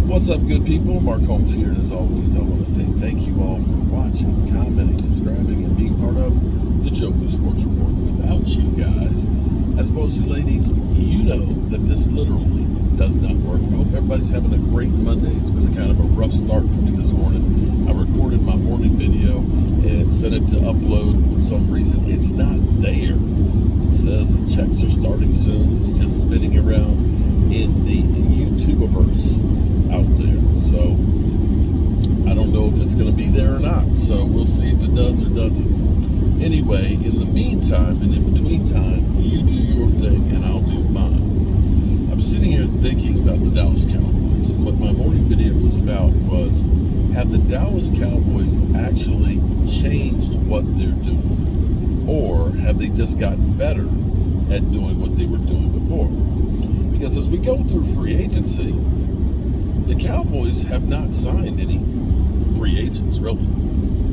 What's up, good people? Mark Holmes here, and as always, I want to say thank you all for watching, commenting, subscribing, and being part of the Joe Blue Sports Report. Without you guys, as well as you ladies, you know that this literally does not work. I hope everybody's having a great Monday. It's been kind of a rough start for me this morning. I recorded my morning video and sent it to upload, and for some reason, it's not there. It says the checks are starting soon. It's just spinning around in the YouTubeverse out there. So I don't know if it's going to be there or not. So we'll see if it does or doesn't. Anyway, in the meantime and in between time, you do your thing and I'll do mine. I'm sitting here thinking about the Dallas Cowboys, and what my morning video was about was, have the Dallas Cowboys actually changed what they're doing? Or have they just gotten better at doing what they were doing before? Because as we go through free agency, the Cowboys have not signed any free agents, really.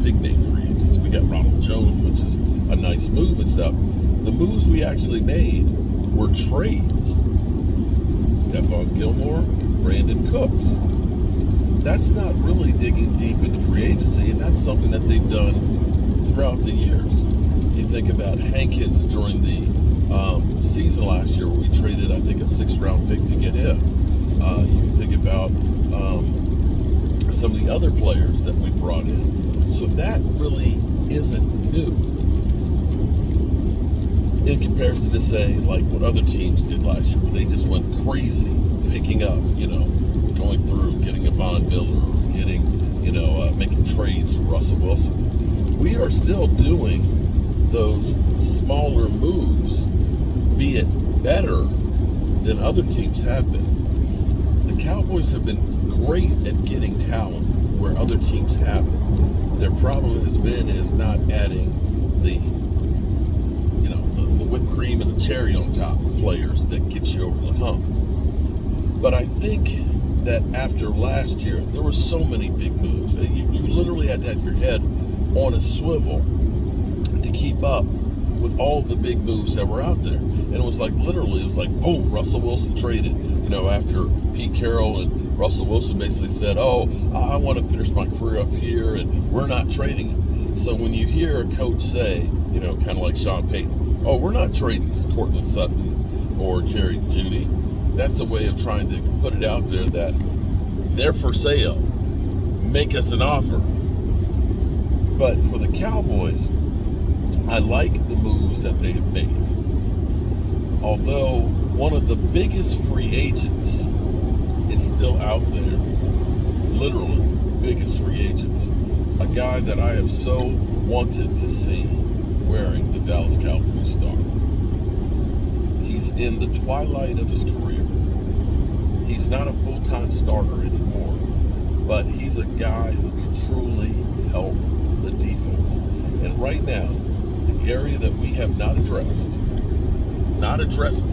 Big name free agents. We got Ronald Jones, which is a nice move and stuff. The moves we actually made were trades. Stephon Gilmore, Brandon Cooks. That's not really digging deep into free agency, and that's something that they've done throughout the years. You think about Hankins during the season last year, where we traded, I think, a 6th-round pick to get him. You can think about some of the other players that we brought in. So that really isn't new in comparison to, say, like what other teams did last year, where they just went crazy picking up, going through, getting a Von Miller, getting, making trades for Russell Wilson. We are still doing those smaller moves, be it better than other teams have been. The Cowboys have been great at getting talent where other teams haven't. Their problem has been is not adding the whipped cream and the cherry on top players that get you over the hump. But I think that after last year, there were so many big moves. You literally had to have your head on a swivel to keep up with all the big moves that were out there. And it was like, boom, Russell Wilson traded, after Pete Carroll and Russell Wilson basically said, I want to finish my career up here and we're not trading him. So when you hear a coach say, kind of like Sean Payton, we're not trading Courtland Sutton or Jerry Jeudy, that's a way of trying to put it out there that they're for sale. Make us an offer. But for the Cowboys, I like the moves that they have made. Although one of the biggest free agents is still out there, literally biggest free agents, a guy that I have so wanted to see wearing the Dallas Cowboys star. He's in the twilight of his career. He's not a full-time starter anymore, but he's a guy who can truly help the defense. And right now, the area that we have not addressed it,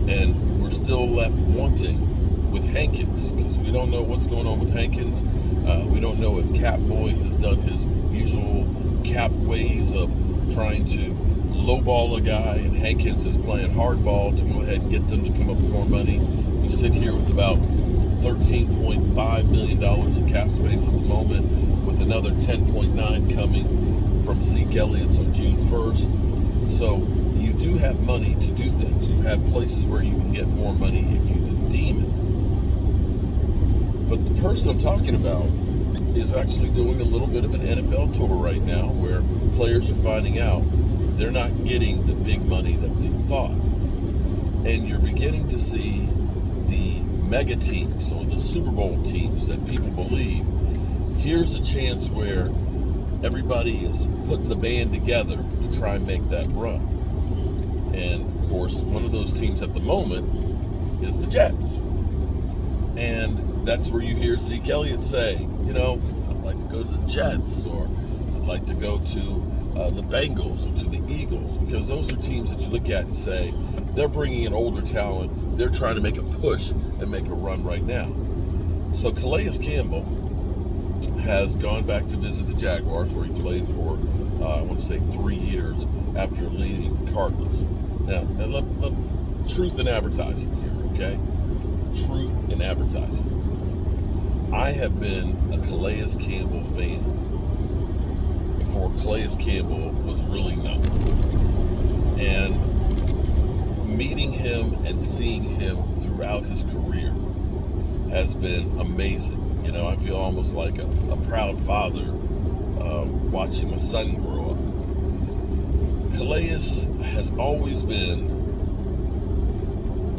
and we're still left wanting with Hankins, because we don't know what's going on with Hankins. We don't know if Cap Boy has done his usual Cap ways of trying to lowball a guy, and Hankins is playing hardball to go ahead and get them to come up with more money. We sit here with about $13.5 million of cap space at the moment, with another $10.9 coming from Zeke Elliott's on June 1st. So you do have money to do things. You have places where you can get more money if you deem it. But the person I'm talking about is actually doing a little bit of an NFL tour right now, where players are finding out they're not getting the big money that they thought. And you're beginning to see the mega teams or the Super Bowl teams that people believe, here's a chance where everybody is putting the band together to try and make that run. And of course, one of those teams at the moment is the Jets. And that's where you hear Zeke Elliott say, I'd like to go to the Jets, or I'd like to go to the Bengals or to the Eagles, because those are teams that you look at and say, they're bringing in older talent. They're trying to make a push and make a run right now. So Calais Campbell has gone back to visit the Jaguars, where he played for, 3 years after leading the Cardinals. Now truth in advertising here, okay? Truth in advertising. I have been a Calais Campbell fan before Calais Campbell was really known. And meeting him and seeing him throughout his career has been amazing. You know, I feel almost like a proud father watching my son grow up. Calais has always been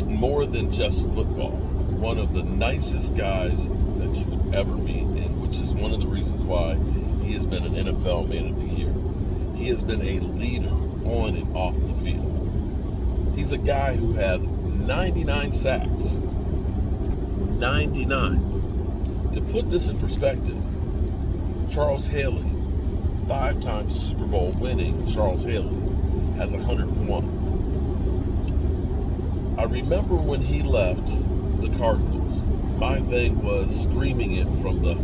more than just football. One of the nicest guys that you would ever meet, and which is one of the reasons why he has been an NFL Man of the Year. He has been a leader on and off the field. He's a guy who has 99 sacks. 99. To put this in perspective, Charles Haley, 5-time Super Bowl winning Charles Haley, has 101. I remember when he left the Cardinals, my thing was screaming it from the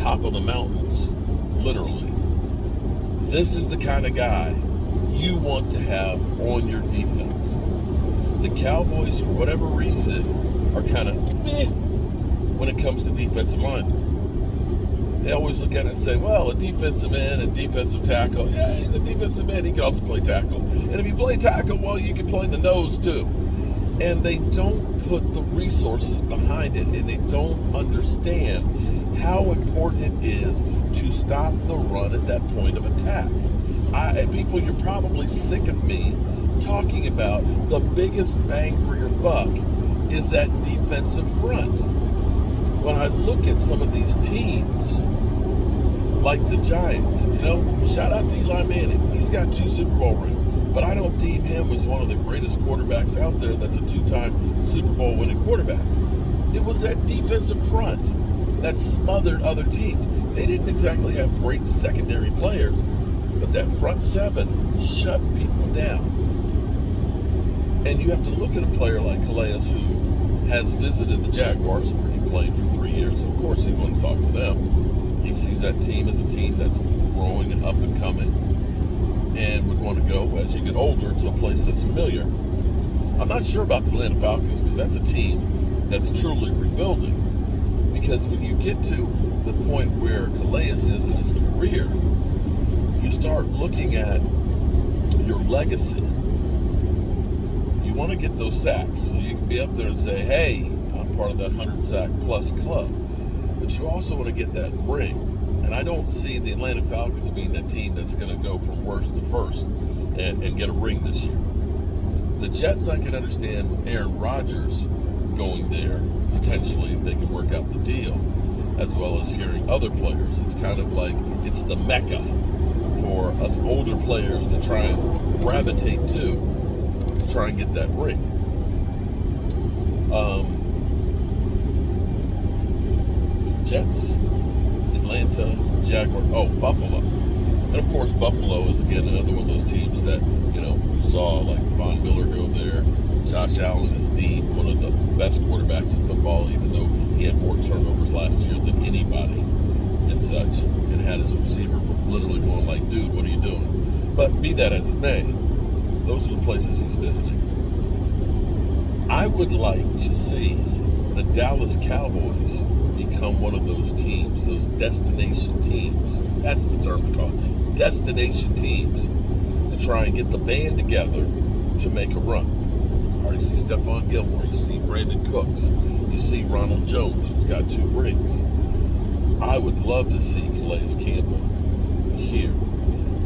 top of the mountains, literally. This is the kind of guy you want to have on your defense. The Cowboys, for whatever reason, are kind of meh when it comes to defensive linemen. They always look at it and say, well, a defensive end and defensive tackle, yeah, he's a defensive end, he can also play tackle. And if you play tackle, well, you can play the nose too. And they don't put the resources behind it, and they don't understand how important it is to stop the run at that point of attack. People, you're probably sick of me talking about the biggest bang for your buck is that defensive front. When I look at some of these teams, like the Giants, shout out to Eli Manning. He's got 2 Super Bowl rings, but I don't deem him as one of the greatest quarterbacks out there that's a 2-time Super Bowl winning quarterback. It was that defensive front that smothered other teams. They didn't exactly have great secondary players, but that front 7 shut people down. And you have to look at a player like Calais, who has visited the Jaguars, where he played for 3 years. So of course he'd want to talk to them. He sees that team as a team that's growing and up and coming, and would want to go, as you get older, to a place that's familiar. I'm not sure about the Atlanta Falcons, because that's a team that's truly rebuilding. Because when you get to the point where Calais is in his career, you start looking at your legacy. You want to get those sacks so you can be up there and say, hey, I'm part of that 100 sack plus club. But you also want to get that ring. And I don't see the Atlanta Falcons being that team that's going to go from worst to first and get a ring this year. The Jets, I can understand with Aaron Rodgers going there, potentially, if they can work out the deal, as well as hearing other players. It's kind of like it's the mecca for us older players to try and gravitate to try and get that ring. Jets, Atlanta, Jaguars, Buffalo. And of course, Buffalo is again another one of those teams that, we saw like Von Miller go there. Josh Allen is deemed one of the best quarterbacks in football, even though he had more turnovers last year than anybody and such, and had his receiver literally going like, dude, what are you doing? But be that as it may, those are the places he's visiting. I would like to see the Dallas Cowboys become one of those teams, those destination teams. That's the term to call it. Destination teams to try and get the band together to make a run. I already see Stephon Gilmore. You see Brandon Cooks. You see Ronald Jones, who's got 2 rings. I would love to see Calais Campbell here.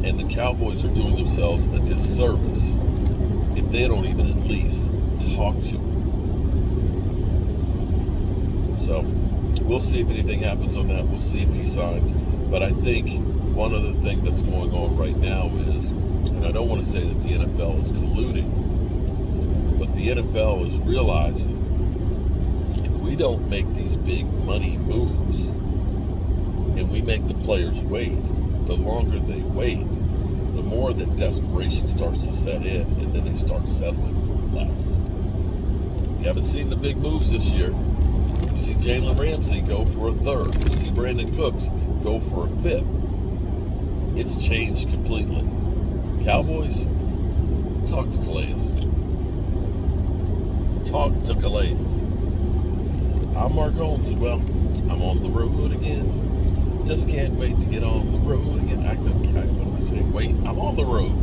And the Cowboys are doing themselves a disservice if they don't even at least talk to him. So we'll see if anything happens on that. We'll see if he signs. But I think one other thing that's going on right now is, and I don't want to say that the NFL is colluding, but the NFL is realizing if we don't make these big money moves and we make the players wait, the longer they wait, the more that desperation starts to set in, and then they start settling for less. You haven't seen the big moves this year. You see Jalen Ramsey go for a 3rd. You see Brandon Cooks go for a 5th. It's changed completely. Cowboys, talk to Calais. Talk to Calais. I'm Mark Holmes. Well, I'm on the road again. Just can't wait to get on the road again. What am I saying? Wait, I'm on the road.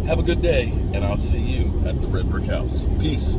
Have a good day, and I'll see you at the Red Brick House. Peace.